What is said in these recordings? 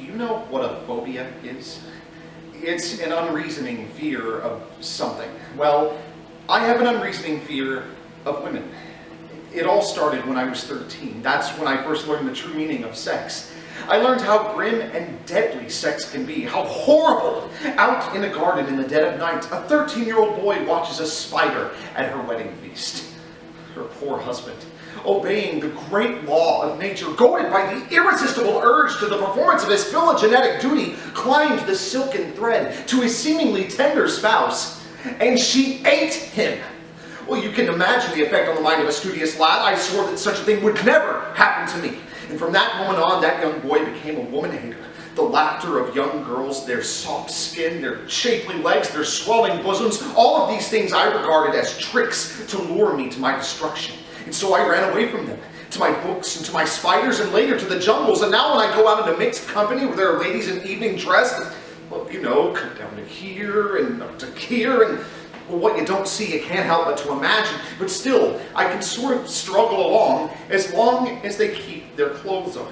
you know what a phobia is? It's an unreasoning fear of something. Well, I have an unreasoning fear of women. It all started when I was 13. That's when I first learned the true meaning of sex. I learned how grim and deadly sex can be, how horrible. Out in a garden in the dead of night, a 13-year-old boy watches a spider at her wedding feast. Her poor husband, obeying the great law of nature, goaded by the irresistible urge to the performance of his phylogenetic duty, climbed the silken thread to his seemingly tender spouse, and she ate him. Well, you can imagine the effect on the mind of a studious lad. I swore that such a thing would never happen to me. And from that moment on, that young boy became a woman-hater. The laughter of young girls, their soft skin, their shapely legs, their swelling bosoms, all of these things I regarded as tricks to lure me to my destruction. And so I ran away from them, to my books and to my spiders and later to the jungles. And now when I go out into mixed company where there are ladies in evening dress, well, you know, cut down to here and up to here, and well, what you don't see you can't help but to imagine. But still, I can sort of struggle along as long as they keep their clothes on.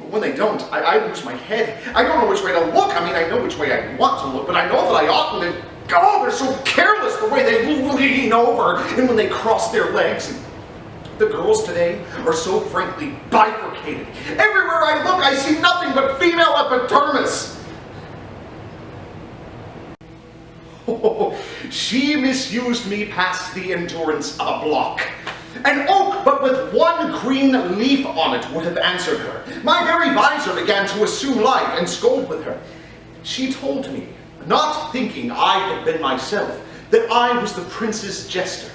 But when they don't, I lose my head. I don't know which way to look. I mean, I know which way I want to look, but I know that I oughtn't. And God, they're so careless the way they lean over and when they cross their legs. And the girls today are so frankly bifurcated. Everywhere I look, I see nothing but female epidermis. Oh, she misused me past the endurance of a block. An oak, but with one green leaf on it, would have answered her. My very visor began to assume life and scold with her. She told me, not thinking I had been myself, that I was the prince's jester.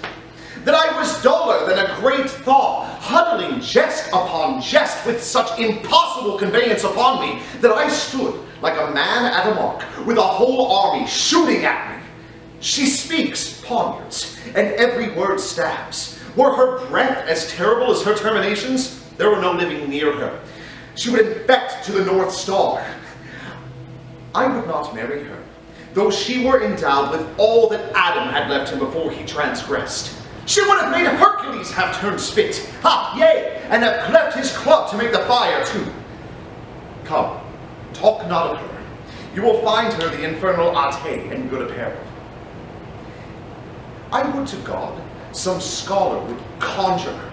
That I was duller than a great thaw, huddling jest upon jest with such impossible conveyance upon me, that I stood like a man at a mark, with a whole army shooting at me. She speaks poniards, and every word stabs. Were her breath as terrible as her terminations, there were no living near her. She would infect to the North Star. I would not marry her, though she were endowed with all that Adam had left him before he transgressed. She would have made Hercules have turned spit, ha, yea, and have cleft his club to make the fire too. Come, talk not of her. You will find her the infernal Ate in good apparel. I would to God some scholar would conjure her.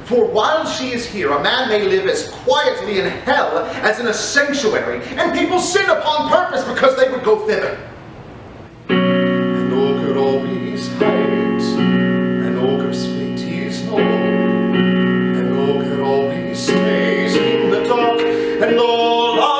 For while she is here, a man may live as quietly in hell as in a sanctuary, and people sin upon purpose because they would go thither. And ogre always hides, and ogre's fate is known, and ogre always stays in the dark, and all alone.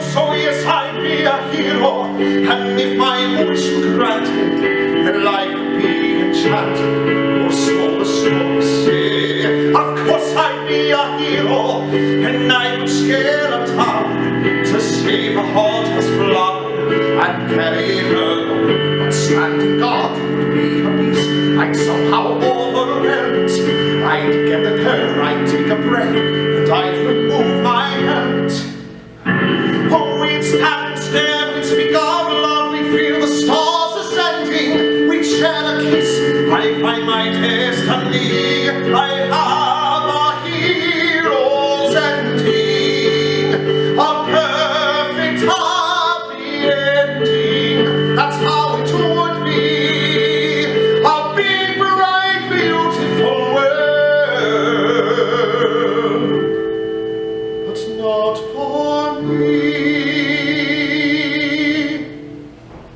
So yes, I'd be a hero, and if my wish were granted, and life would be enchanted, or so the stories say, of course I'd be a hero, and I would scale a town to save a heartless flower and carry her away. But standing guard would be a beast I'd somehow overwhelmed. I'd get at her, I'd take a breath, and I'd remove my hand. Oh, we'd stand and stare, we'd speak of love, we'd feel the stars ascending, we'd share a kiss, I'd find my destiny.